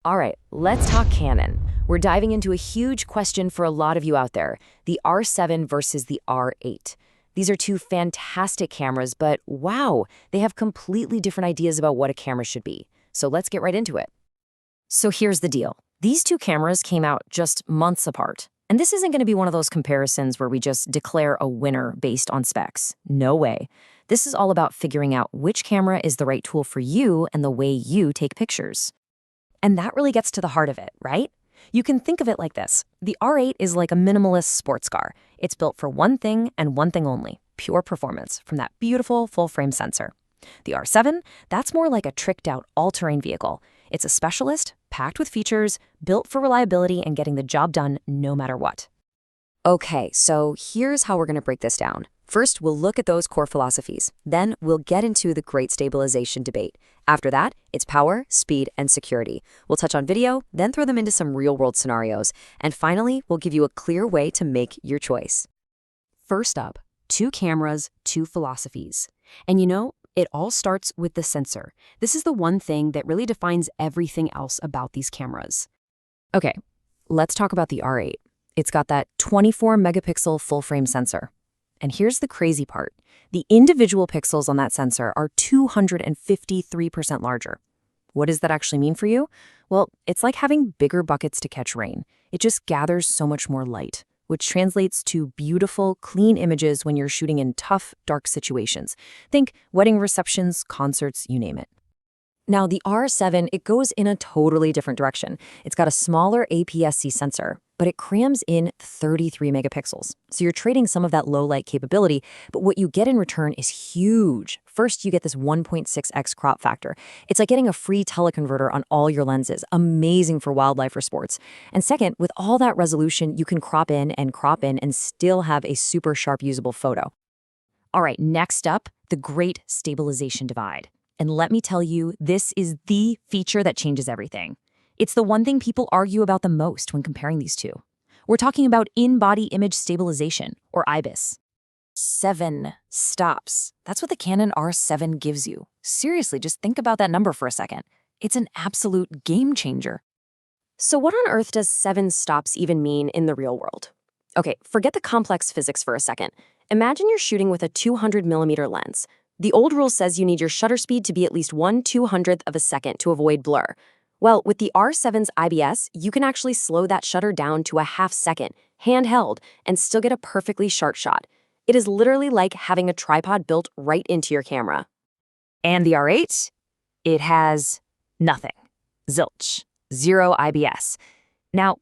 All right, let's talk Canon. We're diving into a huge question for a lot of you out there, the R7 versus the R8. These are two fantastic cameras, but wow, they have completely different ideas about what a camera should be. So let's get right into it. So here's the deal. These two cameras came out just months apart. And this isn't going to be one of those comparisons where we just declare a winner based on specs. No way. This is all about figuring out which camera is the right tool for you and the way you take pictures. And that really gets to the heart of it, right? You can think of it like this. The R8 is like a minimalist sports car. It's built for one thing and one thing only, pure performance from that beautiful full-frame sensor. The R7, that's more like a tricked-out all-terrain vehicle. It's a specialist, packed with features, built for reliability and getting the job done no matter what. Okay, so here's how we're going to break this down. First, we'll look at those core philosophies. Then, we'll get into the great stabilization debate. After that, it's power, speed, and security. We'll touch on video, then throw them into some real-world scenarios. And finally, we'll give you a clear way to make your choice. First up, two cameras, two philosophies. And you know, it all starts with the sensor. This is the one thing that really defines everything else about these cameras. Okay, let's talk about the R8. It's got that 24-megapixel full-frame sensor. And here's the crazy part. The individual pixels on that sensor are 253% larger. What does that actually mean for you? Well, it's like having bigger buckets to catch rain. It just gathers so much more light, which translates to beautiful, clean images when you're shooting in tough, dark situations. Think wedding receptions, concerts, you name it. Now, the R7, it goes in a totally different direction. It's got a smaller APS-C sensor, but it crams in 33 megapixels. So you're trading some of that low light capability, but what you get in return is huge. First, you get this 1.6x crop factor. It's like getting a free teleconverter on all your lenses, amazing for wildlife or sports. And second, with all that resolution, you can crop in and still have a super sharp usable photo. All right, next up, the great stabilization divide. And let me tell you, this is the feature that changes everything. It's the one thing people argue about the most when comparing these two. We're talking about in-body image stabilization, or IBIS. 7 stops. That's what the Canon R7 gives you. Seriously, just think about that number for a second. It's an absolute game changer. So what on earth does 7 stops even mean in the real world? Okay, forget the complex physics for a second. Imagine you're shooting with a 200mm lens. The old rule says you need your shutter speed to be at least 1/200th of a second to avoid blur. Well, with the R7's IBS, you can actually slow that shutter down to a half second, handheld, and still get a perfectly sharp shot. It is literally like having a tripod built right into your camera. And the R8? It has nothing. Zilch. Zero IBS. Now,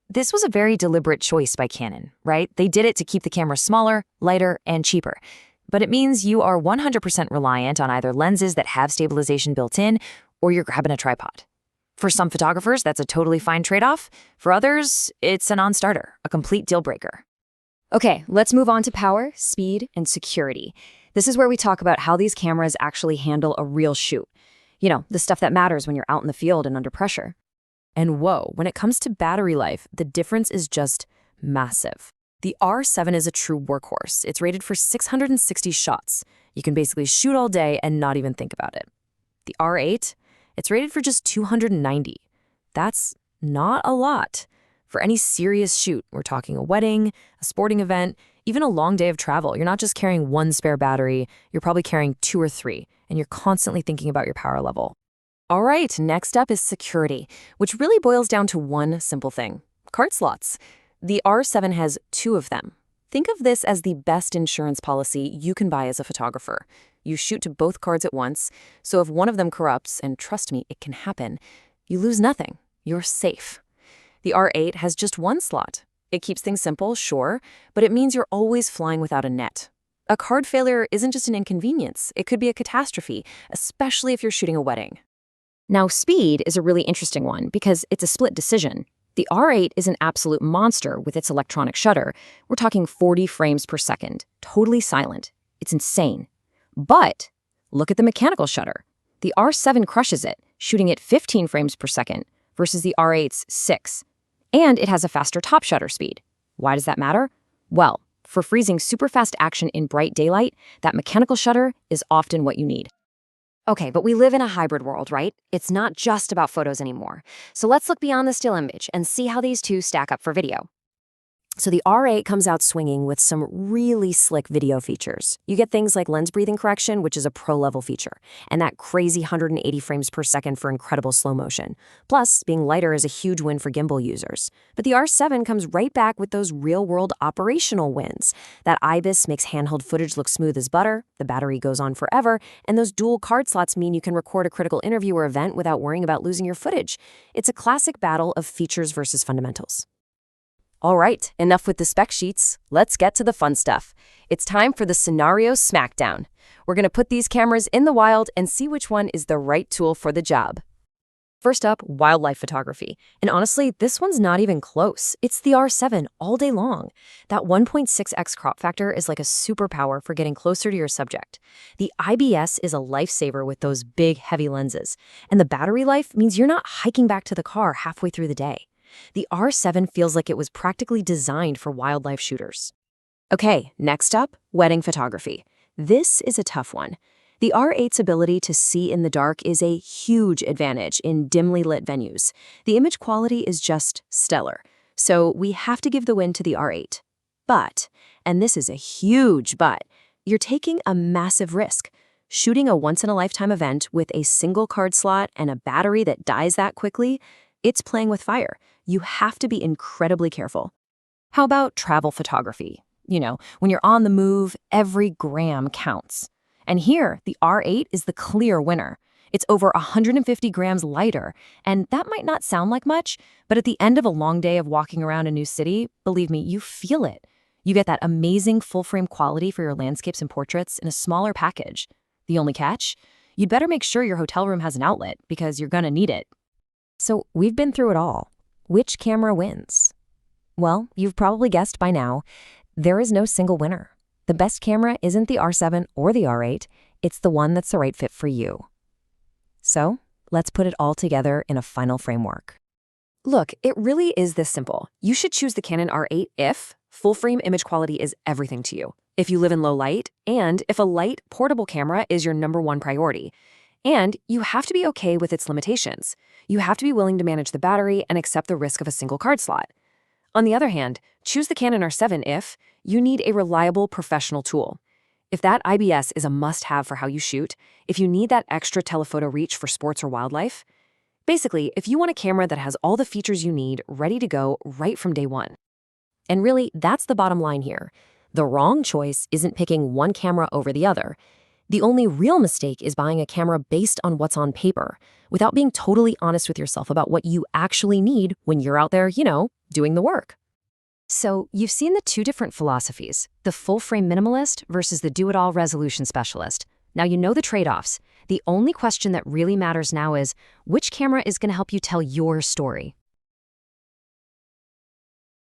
this was a very deliberate choice by Canon, right? They did it to keep the camera smaller, lighter, and cheaper. But it means you are 100% reliant on either lenses that have stabilization built in, or you're grabbing a tripod. For some photographers, that's a totally fine trade-off. For others, it's a non-starter, a complete deal breaker. Okay, let's move on to power, speed, and security. This is where we talk about how these cameras actually handle a real shoot. You know, the stuff that matters when you're out in the field and under pressure. And whoa, when it comes to battery life, the difference is just massive. The R7 is a true workhorse. It's rated for 660 shots. You can basically shoot all day and not even think about it. The R8, it's rated for just 290. That's not a lot. For any serious shoot, we're talking a wedding, a sporting event, even a long day of travel. You're not just carrying one spare battery, you're probably carrying 2 or 3, and you're constantly thinking about your power level. All right, next up is security, which really boils down to one simple thing: card slots. The R7 has 2 of them. Think of this as the best insurance policy you can buy as a photographer. You shoot to both cards at once, so if one of them corrupts, and trust me, it can happen, you lose nothing. You're safe. The R8 has just 1 slot. It keeps things simple, sure, but it means you're always flying without a net. A card failure isn't just an inconvenience. It could be a catastrophe, especially if you're shooting a wedding. Now, speed is a really interesting one because it's a split decision. The R8 is an absolute monster with its electronic shutter. We're talking 40 frames per second, totally silent. It's insane. But look at the mechanical shutter. The R7 crushes it, shooting at 15 frames per second versus the R8's 6. And it has a faster top shutter speed. Why does that matter? Well, for freezing super fast action in bright daylight, that mechanical shutter is often what you need. Okay, but we live in a hybrid world, right? It's not just about photos anymore. So let's look beyond the still image and see how these two stack up for video. So the R8 comes out swinging with some really slick video features. You get things like lens breathing correction, which is a pro-level feature, and that crazy 180 frames per second for incredible slow motion. Plus, being lighter is a huge win for gimbal users. But the R7 comes right back with those real-world operational wins. That IBIS makes handheld footage look smooth as butter, the battery goes on forever, and those dual card slots mean you can record a critical interview or event without worrying about losing your footage. It's a classic battle of features versus fundamentals. All right, enough with the spec sheets. Let's get to the fun stuff. It's time for the scenario smackdown. We're going to put these cameras in the wild and see which one is the right tool for the job. First up, wildlife photography. And honestly, this one's not even close. It's the R7 all day long. That 1.6x crop factor is like a superpower for getting closer to your subject. The IBS is a lifesaver with those big, heavy lenses. And the battery life means you're not hiking back to the car halfway through the day. The R7 feels like it was practically designed for wildlife shooters. Okay, next up, wedding photography. This is a tough one. The R8's ability to see in the dark is a huge advantage in dimly lit venues. The image quality is just stellar, so we have to give the win to the R8. But, and this is a huge but, you're taking a massive risk. Shooting a once-in-a-lifetime event with a single card slot and a battery that dies that quickly, it's playing with fire. You have to be incredibly careful. How about travel photography? You know, when you're on the move, every gram counts. And here, the R8 is the clear winner. It's over 150 grams lighter, and that might not sound like much, but at the end of a long day of walking around a new city, believe me, you feel it. You get that amazing full-frame quality for your landscapes and portraits in a smaller package. The only catch? You'd better make sure your hotel room has an outlet, because you're gonna need it. So we've been through it all. Which camera wins? Well, you've probably guessed by now, there is no single winner. The best camera isn't the R7 or the R8, it's the one that's the right fit for you. So, let's put it all together in a final framework. Look, it really is this simple. You should choose the Canon R8 if full-frame image quality is everything to you, if you live in low light, and if a light, portable camera is your #1 priority. And you have to be okay with its limitations. You have to be willing to manage the battery and accept the risk of a single card slot. On the other hand, choose the Canon R7 if you need a reliable professional tool. If that IBS is a must-have for how you shoot, if you need that extra telephoto reach for sports or wildlife, basically, if you want a camera that has all the features you need ready to go right from day one. And really, that's the bottom line here. The wrong choice isn't picking one camera over the other. The only real mistake is buying a camera based on what's on paper, without being totally honest with yourself about what you actually need when you're out there, doing the work. So you've seen the two different philosophies, the full-frame minimalist versus the do-it-all resolution specialist. Now you know the trade-offs. The only question that really matters now is, which camera is going to help you tell your story?